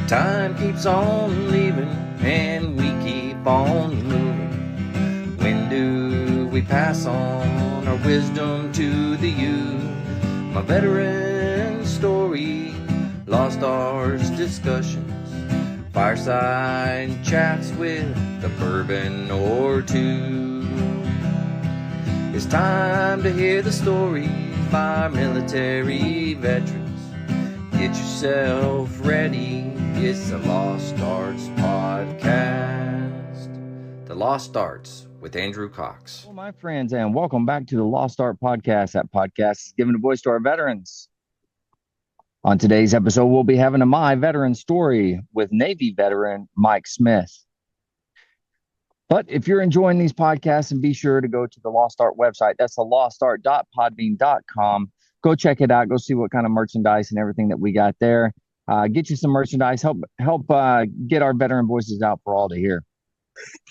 Time keeps on leaving and we keep on moving. When do we pass on our wisdom to the youth? My veteran story, lost arts discussions, fireside chats with a bourbon or two. It's time to hear the story by military veterans. Get yourself ready. It's the Lost Arts Podcast. The Lost Arts with Andrew Cox. Well, my friends, and welcome back to the Lost Art Podcast. That podcast is giving a voice to our veterans. On today's episode, we'll be having a My Veteran Story with Navy veteran Mike Smith. But if you're enjoying these podcasts, and be sure to go to the Lost Art website. That's the lostart.podbean.com. Go check it out. Go see what kind of merchandise and everything that we got there. Get you some merchandise. Help get our veteran voices out for all to hear.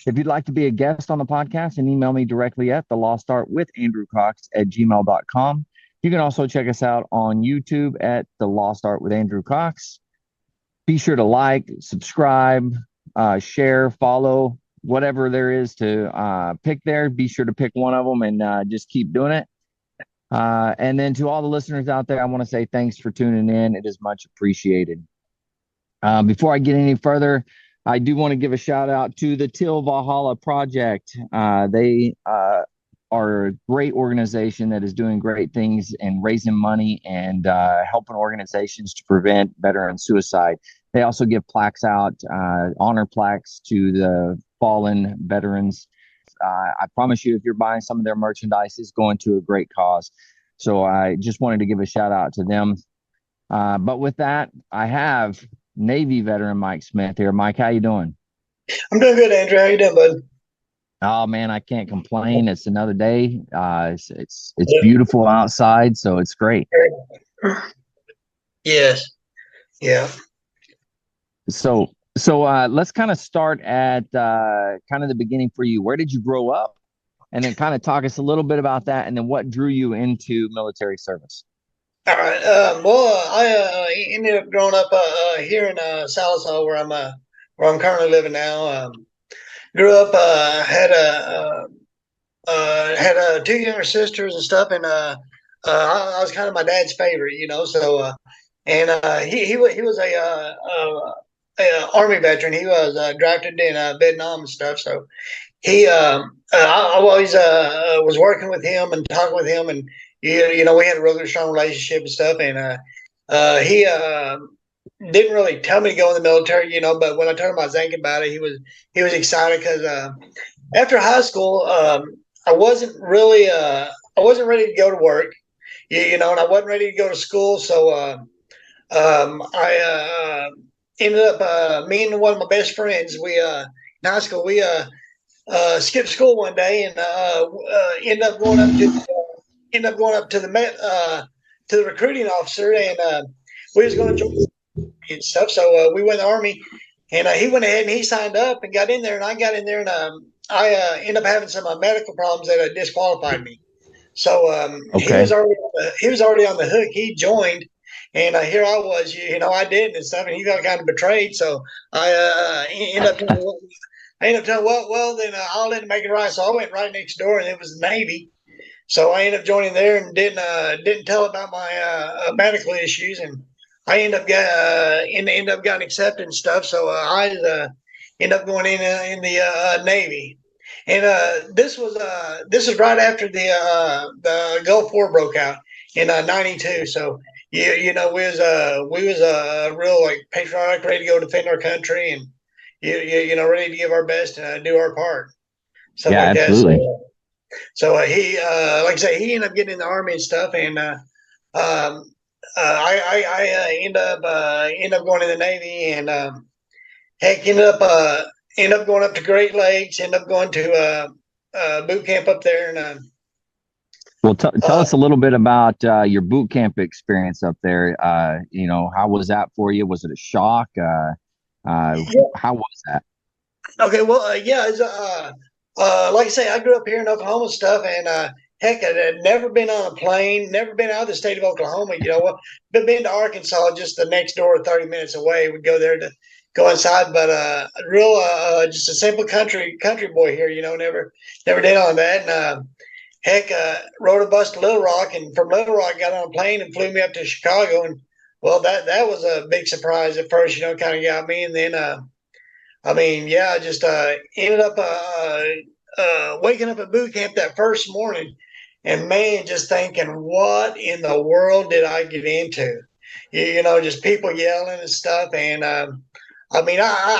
If you'd like to be a guest on the podcast, and email me directly at thelostartwithandrewcox@gmail.com. You can also check us out on YouTube at The Lost Art with Andrew Cox. Be sure to like, subscribe, share, follow, whatever there is to pick there. Be sure to pick one of them and just keep doing it. And then to all the listeners out there, I want to say thanks for tuning in. It is much appreciated. Before I get any further, I do want to give a shout out to the Till Valhalla Project. They are a great organization that is doing great things and raising money and helping organizations to prevent veteran suicide. They also give plaques out, honor plaques to the fallen veterans. I promise you, if you're buying some of their merchandise, it's going to a great cause. So I just wanted to give a shout out to them. But with that, I have Navy veteran Mike Smith here. Mike, how you doing? I'm doing good, Andrew. How you doing, bud? Oh man, I can't complain. It's another day. It's beautiful outside, so it's great. Yes. Yeah. So let's kind of start at kind of the beginning for you. Where did you grow up? And then kind of talk us a little bit about that, and then what drew you into military service. All right. I ended up growing up here in Sallisaw, where I'm currently living now. Grew up, had two younger sisters and stuff, and I was kind of my dad's favorite, you know. So he was a Army veteran. He was drafted in Vietnam and stuff. So I always was working with him and talking with him, and you know, we had a really strong relationship and stuff. And he didn't really tell me to go in the military, you know, but when I told him I was thinking about it, he was excited because after high school, I wasn't ready to go to work, you know, and I wasn't ready to go to school. So I ended up me and one of my best friends, we in high school, we skipped school one day and ended up going up to the recruiting officer, and we was going to join and stuff. So we went in the Army, and he went ahead and he signed up and got in there, and I got in there, and I ended up having some medical problems that disqualified me. So he was already on the hook. He joined, and here I was, you know, I didn't and stuff, and he got kind of betrayed. So I ended up telling, well, then I'll let him make it right. So I went right next door, and it was the Navy. So I ended up joining there and didn't tell about my medical issues, and I ended up getting accepted and stuff. So I ended up going in the Navy, and this was right after the Gulf War broke out in '92. So you know, we was real like patriotic, ready to go defend our country, and you know, ready to give our best and do our part. Yeah, like absolutely. So he, like I say, he ended up getting in the Army and stuff, and I end up going to the Navy, and heck, end up going up to Great Lakes, end up going to boot camp up there, and well, tell us a little bit about your boot camp experience up there. You know, how was that for you? Was it a shock? How was that? Okay, well, yeah, it's, like I say, I grew up here in Oklahoma and stuff, and heck, I had never been on a plane, never been out of the state of Oklahoma. But been to Arkansas, just the next door, 30 minutes away. We'd go there to go inside, but real, just a simple country boy here. Never did all that, and heck, rode a bus to Little Rock, and from Little Rock got on a plane and flew me up to Chicago, and well, that was a big surprise at first. Kind of got me, and then I just ended up waking up at boot camp that first morning, and man, just thinking, what in the world did I get into? Just people yelling and stuff, and I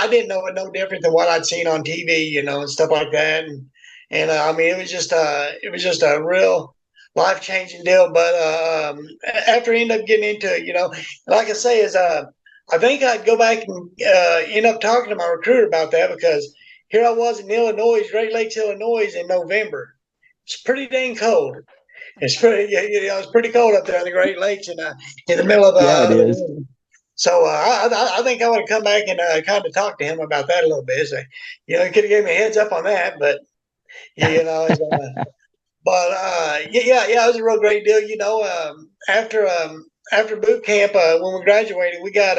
didn't know it no different than what I'd seen on TV, and stuff like that, and it was just a real life changing deal. But after I ended up getting into it, like I say, I think I'd go back and end up talking to my recruiter about that, because here I was in Illinois, Great Lakes, Illinois, in November. It's pretty dang cold. It's pretty cold up there on the Great Lakes in the middle of Yeah, it is. So I think I want to come back and kind of talk to him about that a little bit. So, he could have gave me a heads up on that, but it was a real great deal. After boot camp, when we graduated, we got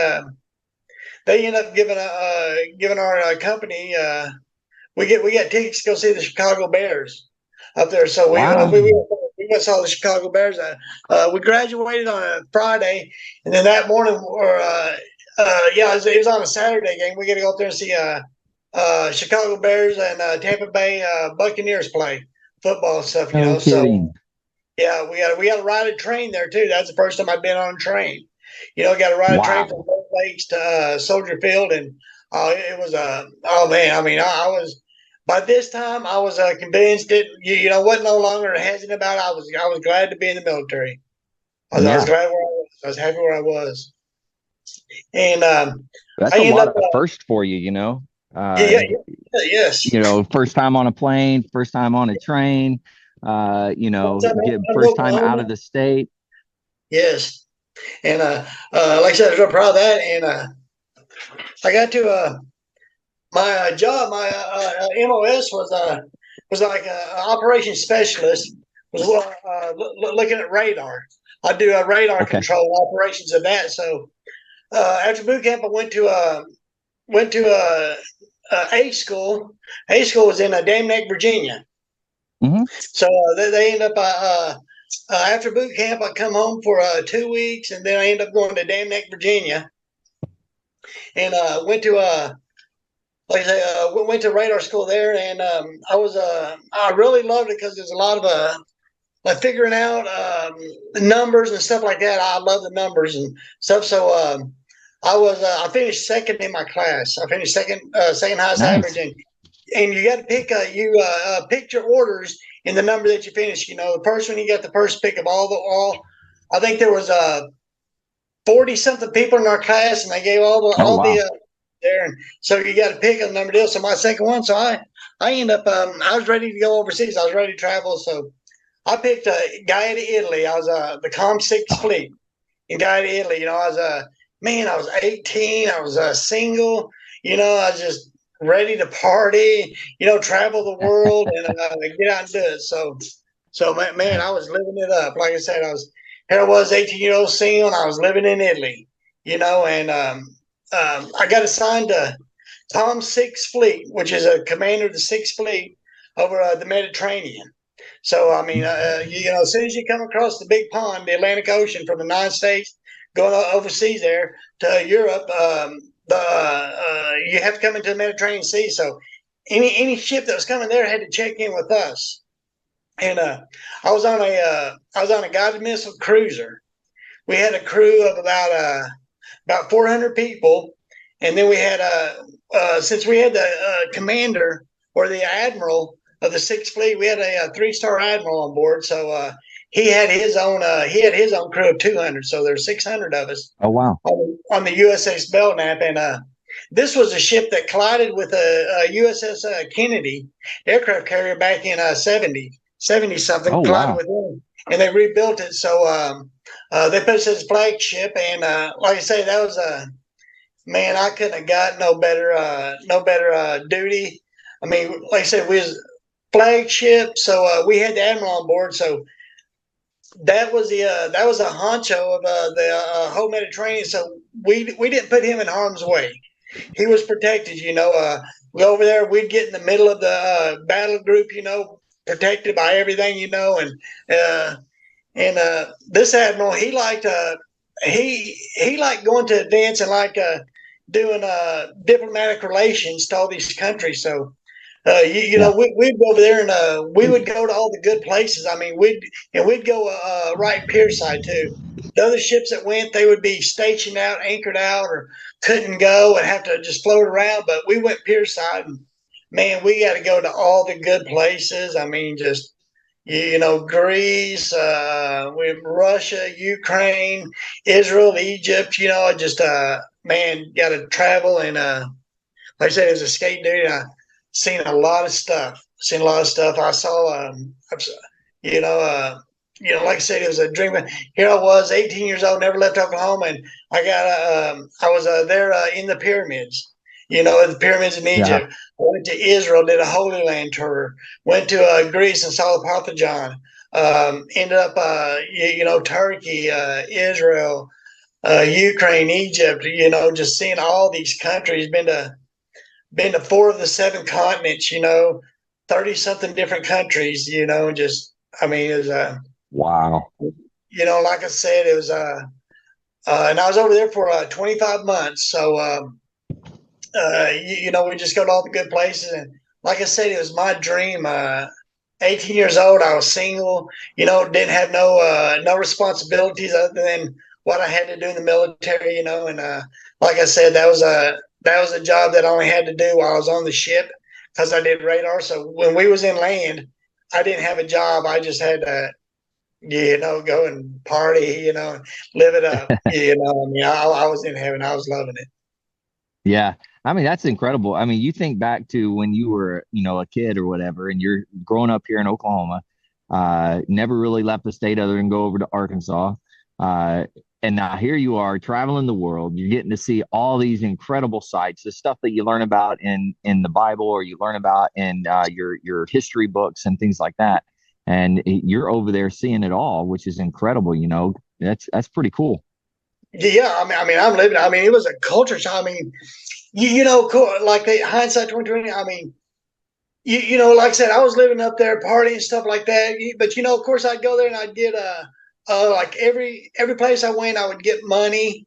they ended up giving our company we got tickets to go see the Chicago Bears up there. So Wow. we went and saw the Chicago Bears. We graduated on a Friday, and then that morning, it was on a Saturday game. We got to go up there and see Chicago Bears and Tampa Bay Buccaneers play football and stuff. No kidding. So yeah, we got to ride a train there too. That's the first time I've been on a train. Got to ride a train from Great Lakes to Soldier Field, and it was oh man, I was. By this time, I was convinced it. Wasn't no longer hesitant about it. I was glad to be in the military. I was glad where I was. I was happy where I was. And that's a lot of first for you, yes. First time on a plane, first time on a train. First time out of the state. Yes, and like I said, I was real proud of that. And I got to my job, my MOS was like an operations specialist. Was looking at radar. I do a radar control operations of that. So after boot camp, I went to A school. A school was in Dam Neck, Virginia. Mm-hmm. So they end up after boot camp. I come home for 2 weeks, and then I end up going to Dam Neck, Virginia, and went to like I say, went to radar school there, and I really loved it because there's a lot of like figuring out the numbers and stuff like that. I love the numbers and stuff. So I finished second in my class. I finished second highest average, and you got to pick pick your orders in the number that you finish. The first one, you got the first pick of all. I think there was 40 something people in our class, and they gave the there, and so you got to pick a number deal. So my second one, so I end up I was ready to go overseas. I was ready to travel, so I picked Gaeta, Italy. I was the Com-6 fleet in Gaeta, Italy. I was I was 18. I was single. I was just ready to party. Travel the world and get out and do it. So man, I was living it up. Like I said, I was 18-year-old single, and I was living in Italy. And I got assigned to Com-6 Fleet, which is a commander of the 6th Fleet over the Mediterranean. So, as soon as you come across the big pond, the Atlantic Ocean, from the United States, going overseas there to Europe, you have to come into the Mediterranean Sea. So any ship that was coming there had to check in with us. And I was on a guided missile cruiser. We had a crew of about 400 people, and then we had since we had the commander or the admiral of the 6th Fleet, we had a 3-star admiral on board. So he had his own crew of 200. So there's 600 of us. Oh wow! On the USS Belknap, and this was a ship that collided with a USS Kennedy aircraft carrier back in 70 something. Oh, collided wow. with them, and they rebuilt it. So they put us as flagship, and like I say, that was man, I couldn't have got no better duty. Like I said, we was flagship. So we had the admiral on board. So that was a honcho of the whole Mediterranean. So we didn't put him in harm's way. He was protected. We over there. We'd get in the middle of the battle group. Protected by everything. And this admiral, he liked going to events and doing diplomatic relations to all these countries. So we'd go over there and we would go to all the good places. I mean, we'd go right pierside too. The other ships that went, they would be stationed out, anchored out, or couldn't go and have to just float around. But we went pierside, and man, we got to go to all the good places. I mean, just Greece, with Russia, Ukraine, Israel, Egypt. Just man, got to travel and like I said, as a skate dude, I seen a lot of stuff. I saw, like I said, it was a dream. Here I was, 18 years old, never left Oklahoma, and I was there in the pyramids. The pyramids in Egypt. Yeah. I went to Israel, did a Holy Land tour. Went to Greece and saw the Parthenon. Ended up, Turkey, Israel, Ukraine, Egypt. Just seeing all these countries. Been to 4 of the 7 continents. 30 something different countries. Just I mean, it was Wow. like I said, it was and I was over there for 25 months. So we just go to all the good places. And like I said, it was my dream. 18 years old, I was single, didn't have no responsibilities other than what I had to do in the military, and like I said, that was a job that I only had to do while I was on the ship because I did radar. So when we was in land, I didn't have a job. I just had to, go and party, and live it up. I mean, I was in heaven. I was loving it. Yeah. I mean, that's incredible. I mean, you think back to when you were, a kid or whatever, and you're growing up here in Oklahoma, never really left the state other than go over to Arkansas. And now here you are traveling the world. You're getting to see all these incredible sights, the stuff that you learn about in the Bible or you learn about in your history books and things like that. And you're over there seeing it all, which is incredible. That's pretty cool. Yeah, I mean, I'm living. I mean, it was a culture shock. I mean, like the hindsight 2020. I mean, like I said, I was living up there, partying and stuff like that. But of course, I'd go there and I'd get like every place I went, I would get money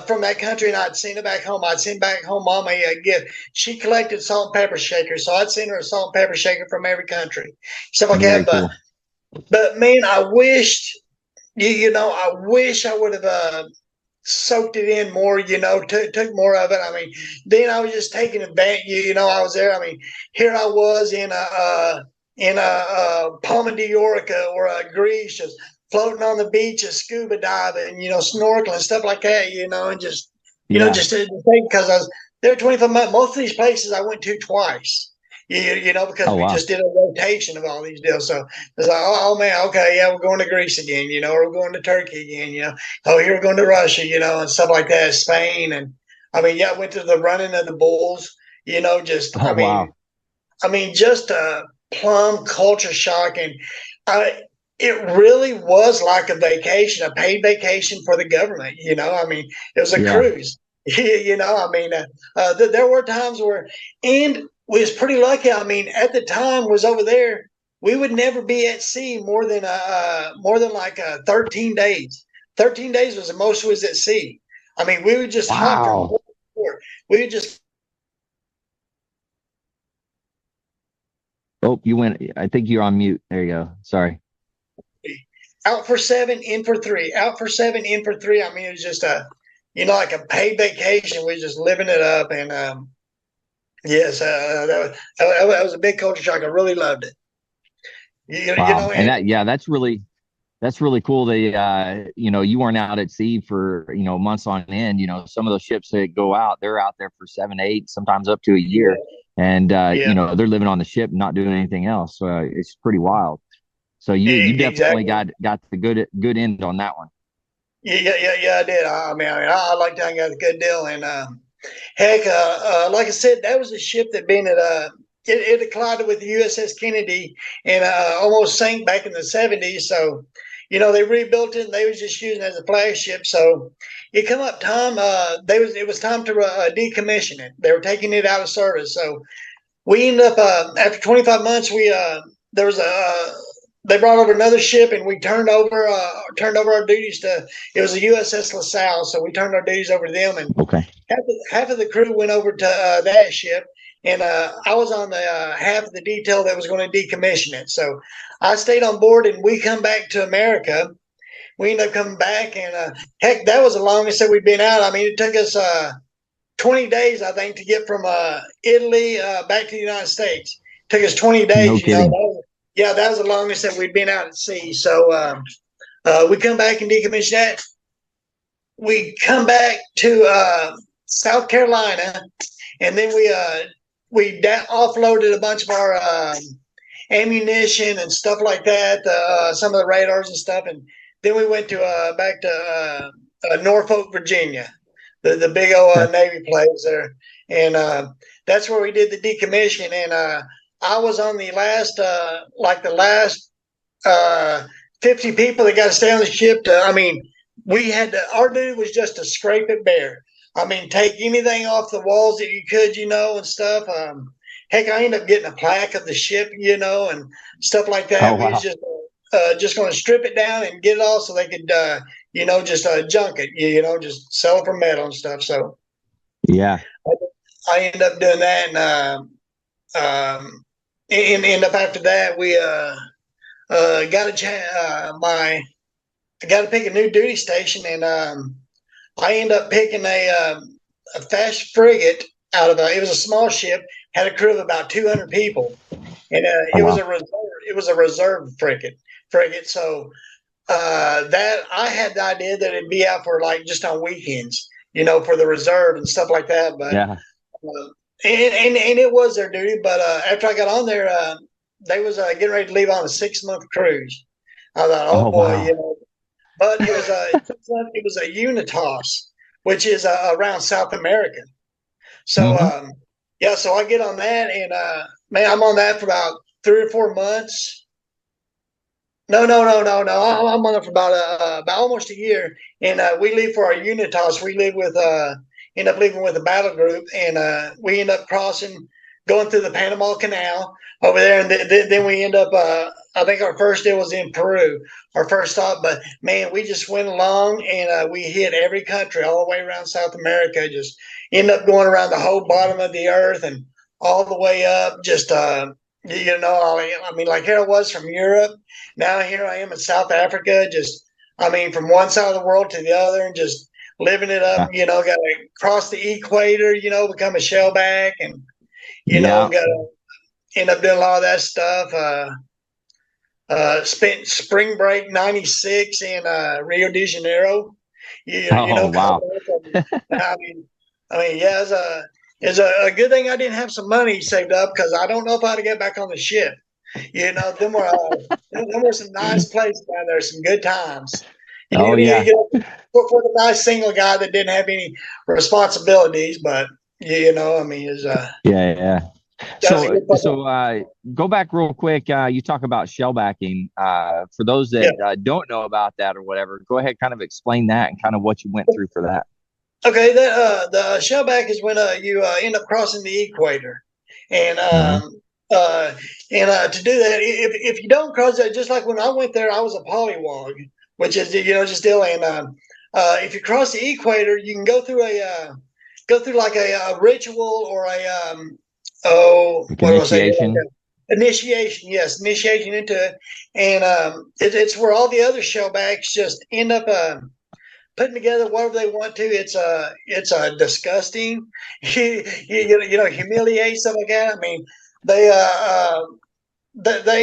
from that country, and I'd send it back home. I'd send back home Mama a gift. She collected salt and pepper shakers, so I'd send her a salt and pepper shaker from every country, stuff like Very that. cool. But man, I wished, I wish I would have soaked it in more, took more of it. I mean, then I was just taking advantage. I was there. I mean, here I was in Palma de Mallorca or Greece, just floating on the beach, and scuba diving, snorkeling, stuff like that. And just Yeah. just to think, because I was there 25 months. Most of these places I went to twice. Because Oh, we wow. just did a rotation of all these deals. So it's like, oh man, okay, yeah, we're going to Greece again, or we're going to Turkey again, oh, here we're going to Russia, and stuff like that, Spain. And I mean, yeah, I went to the running of the bulls, just, Oh, wow. I mean, just a plumb culture shock. And it really was like a vacation, a paid vacation for the government, I mean, it was a Yeah. cruise, I mean, there were times where, and we was pretty lucky. I mean, at the time was over there, we would never be at sea more than like 13 days. 13 days was the most we was at sea. I mean, we would just hop from Wow. port to port. We would just Oh, you went. I think you're on mute. There you go. Sorry. out for 7, in for 3, out for 7, in for 3. I mean, it was just like a paid vacation. We was just living it up. And yes, that was a big culture shock. I really loved it. Wow. And that's really cool. They, you weren't out at sea for, months on end. Some of those ships that go out, they're out there for 7, 8, sometimes up to a year. And, Yeah. they're living on the ship, not doing anything else. So it's pretty wild. So you definitely Exactly. got the good end on that one. Yeah, I did. I mean, I liked how I got a good deal. And heck, like I said, that was a ship that been at it collided with the USS Kennedy and almost sank back in the 70s. So, they rebuilt it and they was just using it as a flagship. So it come up time. It was time to decommission it. They were taking it out of service. So we ended up after 25 months. There was they brought over another ship and we turned over our duties to. It was a USS LaSalle. So we turned our duties over to them, and Okay. half of the crew went over to that ship, and I was on the half of the detail that was going to decommission it. So I stayed on board, and we come back to America. We ended up coming back, and heck, that was the longest that we'd been out. I mean, it took us 20 days, I think, to get from Italy back to the United States. It took us 20 days. No kidding. That was the longest that we'd been out at sea. So we come back and decommission that. We come back to South Carolina, and then we offloaded a bunch of our ammunition and stuff like that, some of the radars and stuff, and then we went to back to Norfolk, Virginia, the big old Navy place there, and that's where we did the decommission. And I was on the last 50 people that got to stay on the ship. Our duty was just to scrape it bare. I mean, take anything off the walls that you could, and stuff. Heck, I ended up getting a plaque of the ship, and stuff like that. Oh, wow. We was just going to strip it down and get it all so they could, just junk it, just sell it for metal and stuff. So yeah, I ended up doing that, and end up after that we I got to pick a new duty station, and I ended up picking a fast frigate out of it was a small ship, had a crew of about 200 people, and it was a reserve frigate. So that I had the idea that it'd be out for like just on weekends, for the reserve and stuff like that. But yeah, and it was their duty. But after I got on there, they was getting ready to leave on a 6-month cruise. I thought, oh boy, wow. But it was a Unitas, which is around South America. So so I get on that, and I'm on that for about 3 or 4 months. No. I'm on it for about almost a year, and we leave for our Unitas. We end up leaving with a battle group, and we end up going through the Panama Canal over there, and then we end up. I think our first day was in Peru, our first stop. But man, we just went along, and we hit every country all the way around South America. Just end up going around the whole bottom of the earth and all the way up. Just like here I was from Europe. Now here I am in South Africa. From one side of the world to the other, and just living it up. Got to cross the equator. Become a shellback, and got to end up doing a lot of that stuff. Spent spring break '96 in Rio de Janeiro. Wow. It's a good thing I didn't have some money saved up, because I don't know if I'd get back on the ship. Them were some nice places down there, some good times. For the nice single guy that didn't have any responsibilities, but yeah. So go back real quick. You talk about shellbacking. For those that don't know about that or whatever, go ahead, kind of explain that and kind of what you went through for that. Okay, the shellback is when you end up crossing the equator, and to do that, if you don't cross that, just like when I went there, I was a pollywog, which is just still. And if you cross the equator, you can go through like a ritual or initiation. Initiation, yes, initiation into it, and it's where all the other shellbacks just end up putting together whatever they want to. It's disgusting. Humiliate stuff like that. I mean, they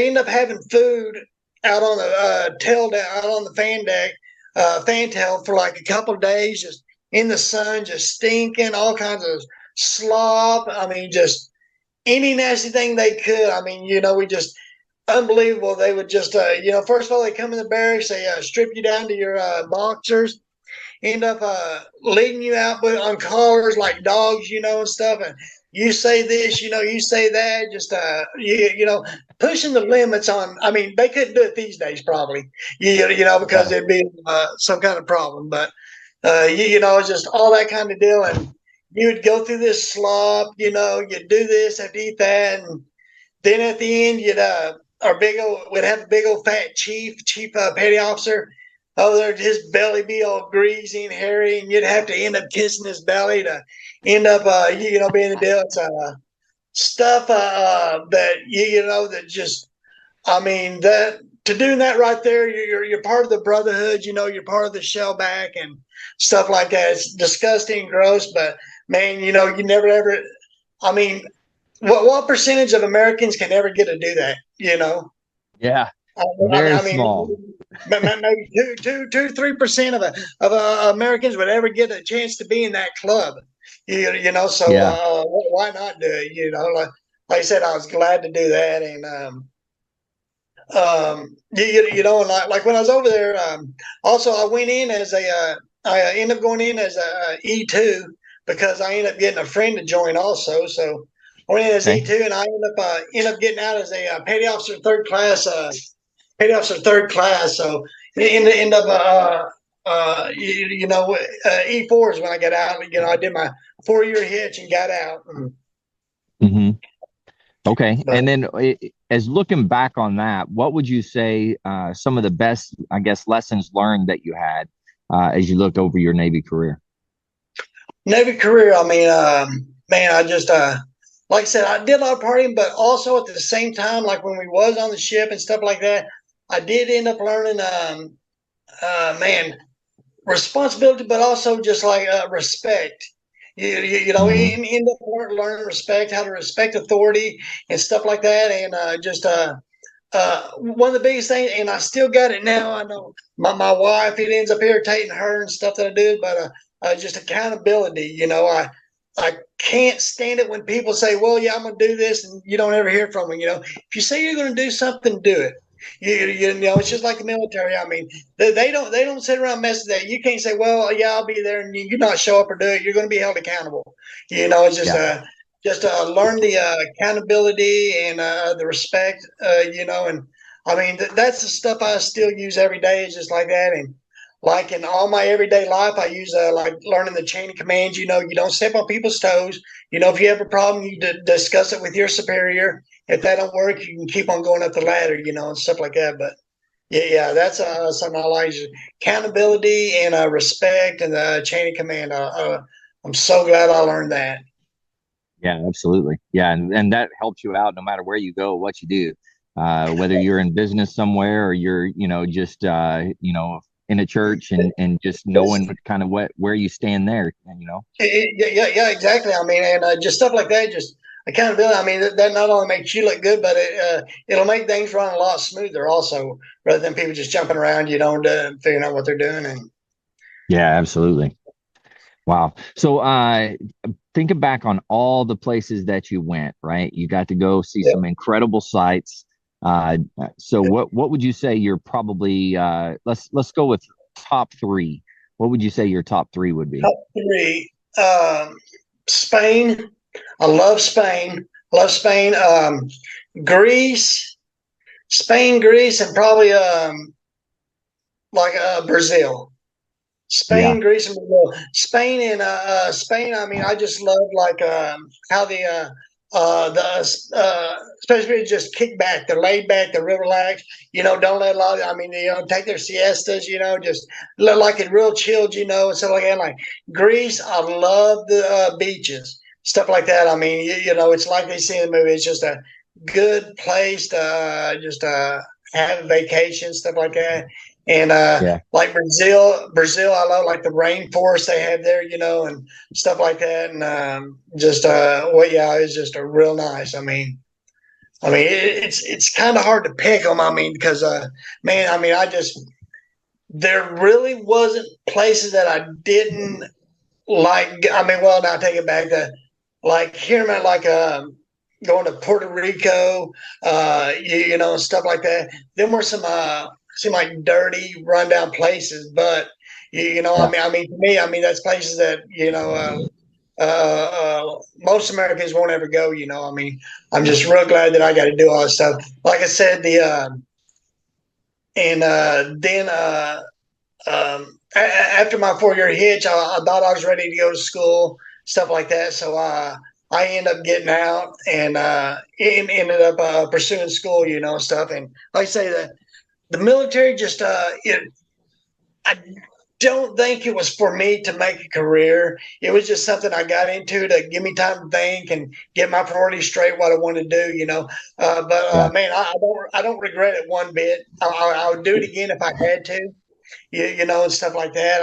end up having food out on the out on the fan deck, fantail for like a couple of days, just in the sun, just stinking, all kinds of slop. I mean, just any nasty thing they could. I mean, we just unbelievable. They would just, first of all, they come in the barracks, they strip you down to your boxers, end up leading you out on collars like dogs, and stuff. And you say this, you say that, just pushing the limits on. I mean, they couldn't do it these days, probably, because Yeah. it'd be some kind of problem. But it's just all that kind of deal, and you would go through this slop, you'd do this, have to eat that, and then at the end, we'd have a big old fat chief petty officer. Oh, his belly be all greasy and hairy, and you'd have to end up kissing his belly to end up, being the deal. It's stuff that that just, I mean, that to do that right there, you're part of the brotherhood. You're part of the shellback and stuff like that. It's disgusting, and gross, but man, you never ever. I mean, what percentage of Americans can ever get to do that? Yeah. I, Very I mean, small. maybe 3% of Americans would ever get a chance to be in that club. So Yeah. why not do it? Like I said, I was glad to do that, and and like when I was over there, also I went in as I ended up going in as a E2 because I ended up getting a friend to join also. So I went in as Okay. E2, and I ended up getting out as a petty officer third class. Petty officer third class. So end up E4 is when I got out. I did my 4-year hitch and got out. Hmm. Okay. But And then as looking back on that, what would you say some of the best, I guess, lessons learned that you had as you looked over your Navy career? Navy career, I mean, man, I just like I said, I did a lot of partying, but also at the same time, like when we was on the ship and stuff like that, I did end up learning, man, responsibility, but also just like respect. Hmm. End up learning respect, how to respect authority and stuff like that, and just one of the biggest things, and I still got it now. I know my wife, it ends up irritating her and stuff that I do, but just accountability. I can't stand it when people say, "Well, yeah, I'm going to do this," and you don't ever hear from them. If you say you're going to do something, do it. It's just like the military. I mean, they don't sit around messing that. You can't say, "Well, yeah, I'll be there," and you not show up or do it. You're going to be held accountable. It's Yeah. just learn the accountability and the respect. And I mean that's the stuff I still use every day. Is just like that, and like in all my everyday life, I use like learning the chain of commands. You don't step on people's toes. If you have a problem, you discuss it with your superior. If that don't work, you can keep on going up the ladder, and stuff like that. But yeah, that's something I like: accountability and respect and the chain of command. I'm so glad I learned that. Yeah, absolutely. Yeah, and that helps you out no matter where you go, what you do, whether you're in business somewhere or you're, just in a church and just knowing kind of where you stand there, Yeah, exactly. I mean, and just stuff like that, just accountability. I mean, that not only makes you look good, but it'll make things run a lot smoother, also, rather than people just jumping around, figuring out what they're doing. And Yeah, absolutely. Wow. So, thinking back on all the places that you went, right? You got to go see yeah, some incredible sights. So what would you say you're probably let's go with top three. What would you say your top three would be? top three, Spain. I love Spain. Love Spain. Greece, Spain, Greece, and probably like Brazil. Yeah. Spain, Greece, and Brazil. Spain and Spain. I mean, I just love like how especially just kick back. They're laid back. They're real relaxed. Don't let a lot. I mean, take their siestas. Just look like it real chilled. And stuff like that. Like Greece, I love the beaches, stuff like that. I mean, it's like they see in the movie. It's just a good place to just have a vacation, stuff like that. And Yeah. like Brazil, I love like the rainforest they have there, and stuff like that. And just yeah, it's just a real nice. It's kind of hard to pick them. I mean, because man, I mean, there really wasn't places that I didn't like. I mean, well, now I take it back to like hearing about like going to Puerto Rico, stuff like that. Then were some seem like dirty, rundown places, but Yeah. to me, I mean, that's places that most Americans won't ever go. I mean, I'm just real glad that I got to do all this stuff. Like I said, then after my 4 year hitch, I thought I was ready to go to school, stuff like that. So I ended up getting out and ended up pursuing school, stuff. And like I say, the military just I don't think it was for me to make a career. It was just something I got into to give me time to think and get my priorities straight, what I want to do. Man, I don't regret it one bit. I would do it again if I had to, and stuff like that.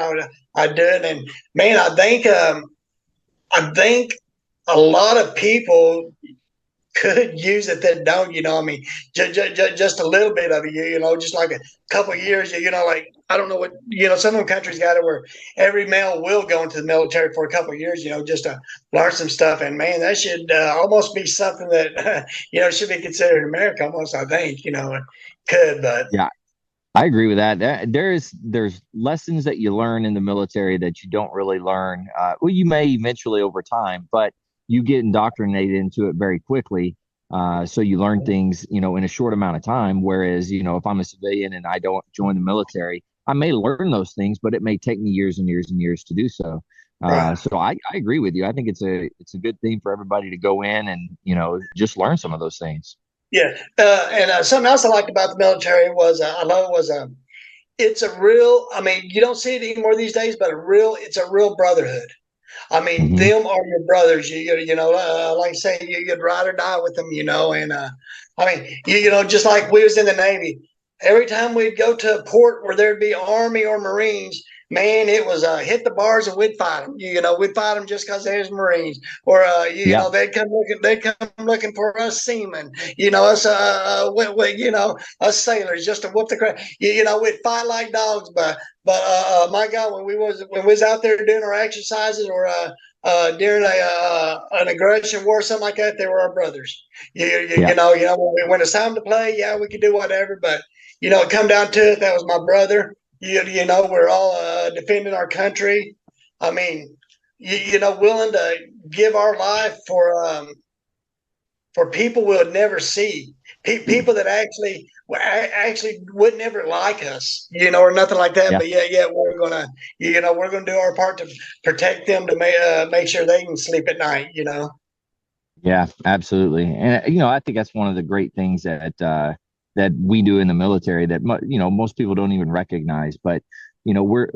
I'd do it. And man, I think a lot of people could use it that don't, I mean, just a little bit of it, just like a couple of years, like, I don't know what, some of them countries got it where every male will go into the military for a couple of years, just to learn some stuff. And man, that should almost be something that, should be considered in America almost, I think, it could, but. Yeah, I agree with that. There's lessons that you learn in the military that you don't really learn. Well, you may eventually over time, but you get indoctrinated into it very quickly. So you learn things, in a short amount of time. Whereas, if I'm a civilian and I don't join the military, I may learn those things, but it may take me years and years and years to do so. Right. So I agree with you. I think it's a good thing for everybody to go in and, just learn some of those things. Yeah. And something else I liked about the military was, I love it was, it's a real, I mean, you don't see it anymore these days, but it's a real brotherhood. I mean, Hmm. them are your brothers. Like I say, you'd ride or die with them, and I mean, just like we was in the Navy, every time we'd go to a port where there'd be Army or Marines, man, it was hit the bars and we'd fight them. We'd fight them just because there's Marines, or Yeah. they'd come looking for us seamen, us us sailors just to whoop the crap. We'd fight like dogs, but my God, when we was out there doing our exercises or during an aggression war, something like that, they were our brothers. Yeah. When it's time to play, yeah, we could do whatever, but it come down to it, that was my brother. We're all defending our country. I mean, willing to give our life for people we would never see, people that actually would never like us, or nothing like that. Yeah. But yeah, we're gonna do our part to protect them, to make sure they can sleep at night. Yeah, absolutely. And I think that's one of the great things that we do in the military that most people don't even recognize. But we're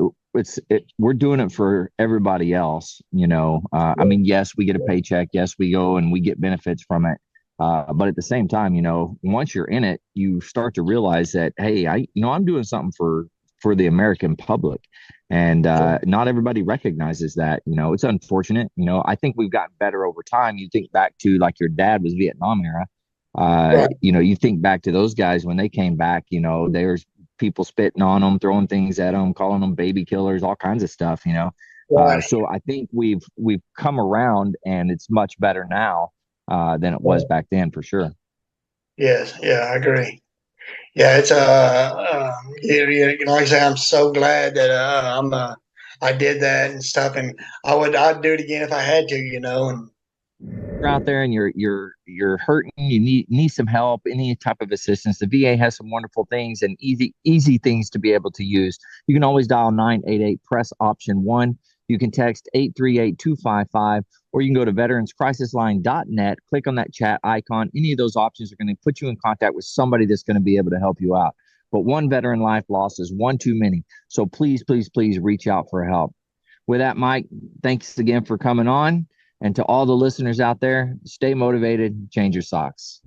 doing it for everybody else. I mean, yes, we get a paycheck. Yes, we go and we get benefits from it. But at the same time, once you're in it, you start to realize that, hey, I'm doing something for the American public. And not everybody recognizes that. It's unfortunate. I think we've gotten better over time. You think back to like your dad was Vietnam era. Right. You think back to those guys when they came back, there's people spitting on them, throwing things at them, calling them baby killers, all kinds of stuff. Right. So I think we've come around and it's much better now than it was back then for sure. Yes, yeah, I agree. Yeah, it's like I say, I'm so glad that I did that and stuff, and I'd do it again if I had to, and You're out there and you're hurting, you need some help, any type of assistance. The VA has some wonderful things and easy things to be able to use. You can always dial 988, press option 1. You can text 838-255, or you can go to veteranscrisisline.net, click on that chat icon. Any of those options are going to put you in contact with somebody that's going to be able to help you out. But one veteran life lost is one too many. So please, please, please reach out for help. With that, Mike, thanks again for coming on. And to all the listeners out there, stay motivated, change your socks.